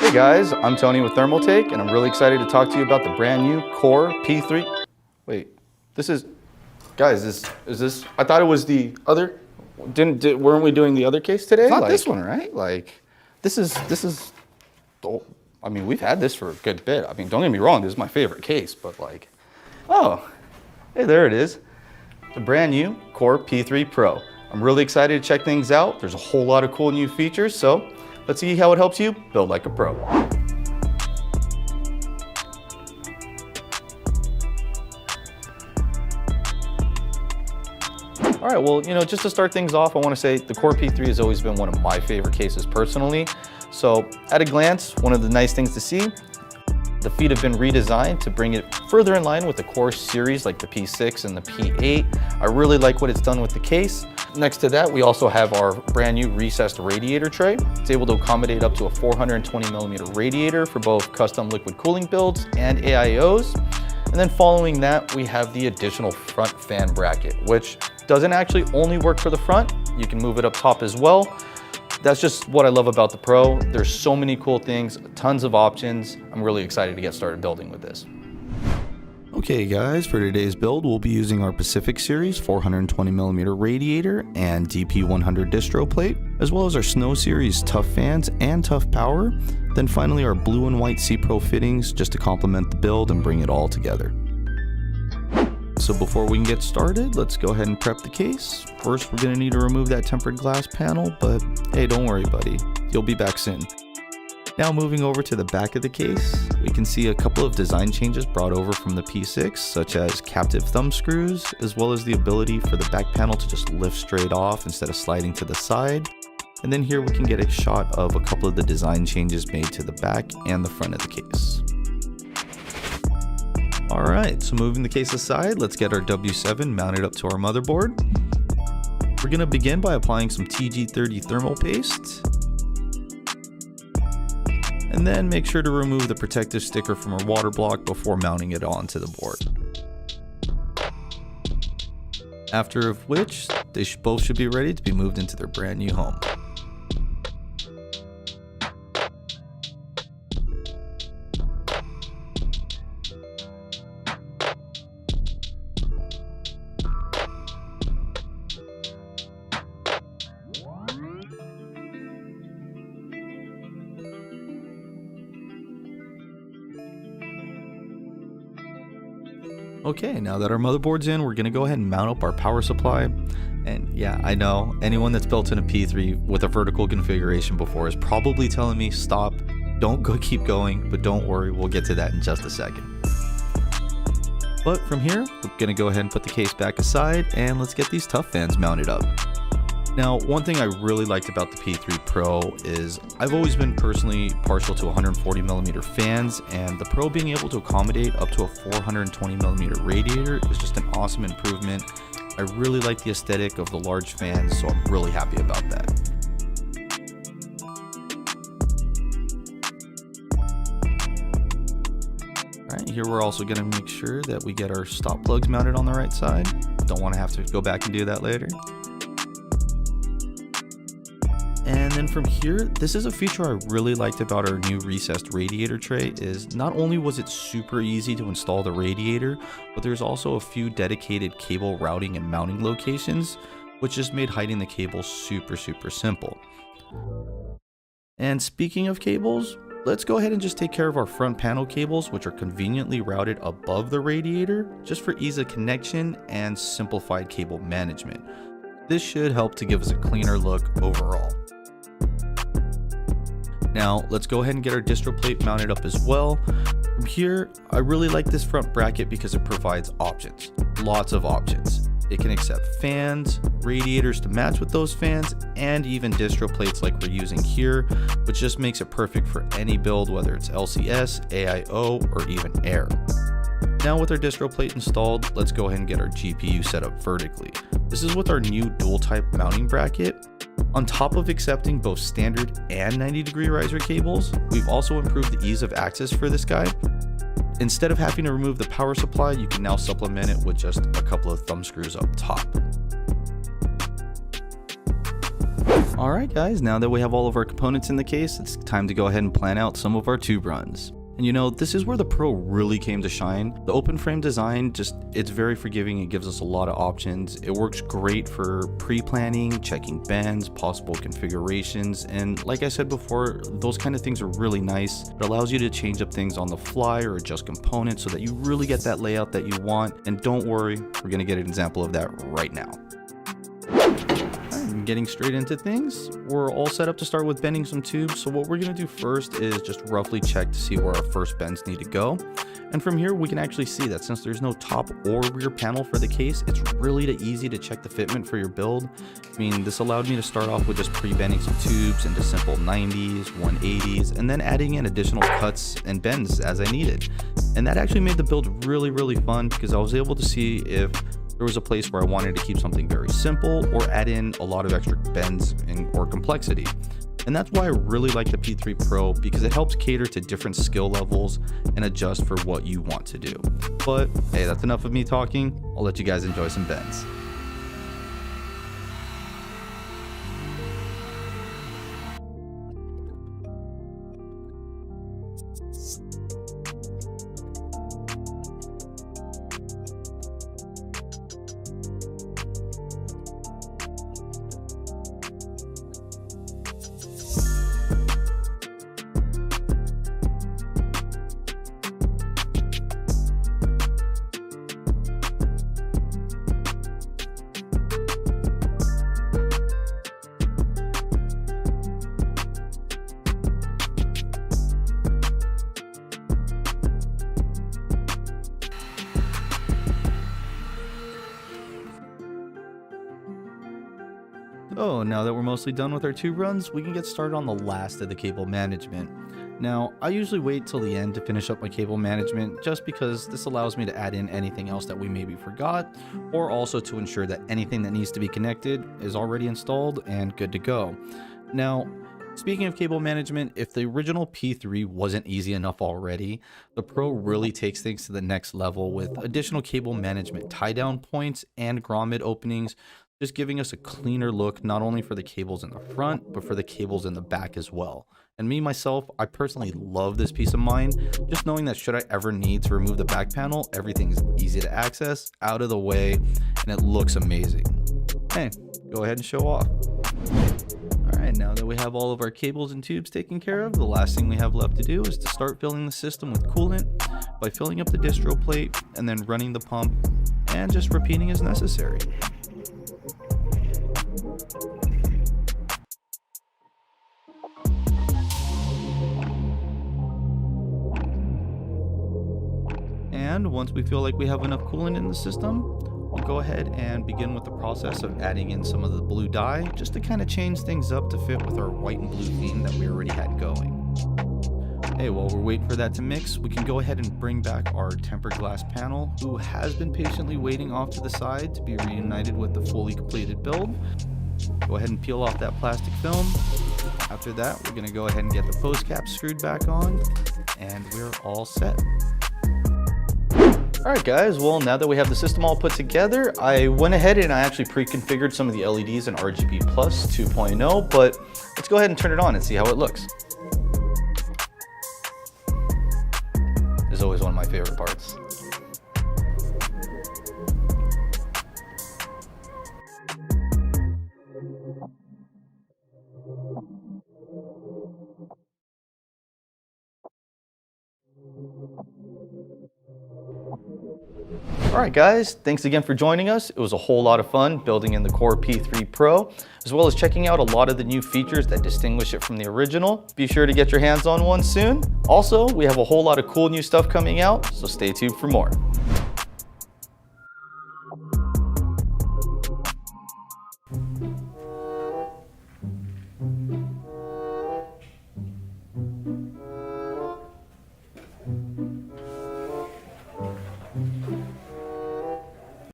Hey guys, I'm Tony with Thermaltake, and I'm really excited to talk to you about the brand new Core P3. Wait, guys, is this? I thought it was the other. Weren't we doing the other case today? It's not this one, right? Like, this is. Oh, I mean, we've had this for a good bit. I mean, don't get me wrong, this is my favorite case, but like, oh, hey, there it is. The brand new Core P3 Pro. I'm really excited to check things out. There's a whole lot of cool new features, so let's see how it helps you build like a pro. All right, well, just to start things off, I want to say the Core P3 has always been one of my favorite cases personally. So at a glance, one of the nice things to see, the feet have been redesigned to bring it further in line with the Core series like the P6 and the P8. I really like what it's done with the case. Next to that, we also have our brand new recessed radiator tray. It's able to accommodate up to a 420mm radiator for both custom liquid cooling builds and AIOs. And then following that, we have the additional front fan bracket, which doesn't actually only work for the front. You can move it up top as well. That's just what I love about the Pro. There's so many cool things, tons of options. I'm really excited to get started building with this. Okay guys, for today's build, we'll be using our Pacific Series 420mm radiator and DP100 distro plate, as well as our Snow Series tough fans and tough power. Then finally our blue and white C-Pro fittings just to complement the build and bring it all together. So before we can get started, let's go ahead and prep the case. First, we're gonna need to remove that tempered glass panel, but hey, don't worry buddy, you'll be back soon. Now moving over to the back of the case, we can see a couple of design changes brought over from the P6, such as captive thumb screws, as well as the ability for the back panel to just lift straight off instead of sliding to the side. And then here we can get a shot of a couple of the design changes made to the back and the front of the case. Alright, so moving the case aside, let's get our W7 mounted up to our motherboard. We're going to begin by applying some TG30 thermal paste. And then make sure to remove the protective sticker from our water block before mounting it onto the board. After which, they both should be ready to be moved into their brand new home. Okay, now that our motherboard's in, we're gonna go ahead and mount up our power supply. And yeah, I know, anyone that's built in a P3 with a vertical configuration before is probably telling me, stop, don't go, keep going, but don't worry, we'll get to that in just a second. But from here, we're gonna go ahead and put the case back aside, and let's get these tough fans mounted up. Now, one thing I really liked about the P3 Pro is I've always been personally partial to 140mm fans, and the Pro being able to accommodate up to a 420mm radiator is just an awesome improvement. I really like the aesthetic of the large fans, so I'm really happy about that. Alright, here we're also going to make sure that we get our stop plugs mounted on the right side. Don't want to have to go back and do that later. And then from here, this is a feature I really liked about our new recessed radiator tray is not only was it super easy to install the radiator, but there's also a few dedicated cable routing and mounting locations, which just made hiding the cables super simple. And speaking of cables, let's go ahead and just take care of our front panel cables, which are conveniently routed above the radiator, just for ease of connection and simplified cable management. This should help to give us a cleaner look overall. Now let's go ahead and get our distro plate mounted up as well. From here, I really like this front bracket because it provides options, lots of options. It can accept fans, radiators to match with those fans, and even distro plates like we're using here, which just makes it perfect for any build, whether it's LCS, AIO, or even air. Now with our distro plate installed, let's go ahead and get our GPU set up vertically. This is with our new dual type mounting bracket. On top of accepting both standard and 90-degree riser cables, we've also improved the ease of access for this guy. Instead of having to remove the power supply, you can now supplement it with just a couple of thumb screws up top. All right guys, now that we have all of our components in the case, it's time to go ahead and plan out some of our tube runs. And you know, this is where the Pro really came to shine. The open frame design, it's very forgiving. It gives us a lot of options. It works great for pre-planning, checking bends, possible configurations. And like I said before, those kind of things are really nice. It allows you to change up things on the fly or adjust components so that you really get that layout that you want. And don't worry, we're gonna get an example of that right now. Getting straight into things, we're all set up to start with bending some tubes. So what we're going to do first is just roughly check to see where our first bends need to go. And from here, we can actually see that since there's no top or rear panel for the case, it's really easy to check the fitment for your build. I mean, this allowed me to start off with just pre-bending some tubes into simple 90s, 180s, and then adding in additional cuts and bends as I needed. And that actually made the build really fun because I was able to see if there was a place where I wanted to keep something very simple or add in a lot of extra bends or complexity. And that's why I really like the P3 Pro, because it helps cater to different skill levels and adjust for what you want to do. But hey, that's enough of me talking. I'll let you guys enjoy some bends. So now that we're mostly done with our tube runs, we can get started on the last of the cable management. Now, I usually wait till the end to finish up my cable management just because this allows me to add in anything else that we maybe forgot, or also to ensure that anything that needs to be connected is already installed and good to go. Now, speaking of cable management, if the original P3 wasn't easy enough already, the Pro really takes things to the next level with additional cable management tie-down points and grommet openings, just giving us a cleaner look not only for the cables in the front, but for the cables in the back as well. And me, myself, I personally love this peace of mind, just knowing that should I ever need to remove the back panel, everything's easy to access, out of the way, and it looks amazing. Hey, go ahead and show off. Alright, now that we have all of our cables and tubes taken care of, the last thing we have left to do is to start filling the system with coolant by filling up the distro plate and then running the pump and just repeating as necessary. And once we feel like we have enough coolant in the system, we'll go ahead and begin with the process of adding in some of the blue dye just to kind of change things up to fit with our white and blue theme that we already had going. Hey, while we're waiting for that to mix, we can go ahead and bring back our tempered glass panel, who has been patiently waiting off to the side to be reunited with the fully completed build. Go ahead and peel off that plastic film. After that, we're going to go ahead and get the post cap screwed back on, and we're all set. Alright guys, well now that we have the system all put together, I went ahead and I actually pre-configured some of the LEDs in RGB Plus 2.0, but let's go ahead and turn it on and see how it looks. This is always one of my favorite parts. Alright guys, thanks again for joining us. It was a whole lot of fun building in the Core P3 Pro, as well as checking out a lot of the new features that distinguish it from the original. Be sure to get your hands on one soon. Also, we have a whole lot of cool new stuff coming out, so stay tuned for more.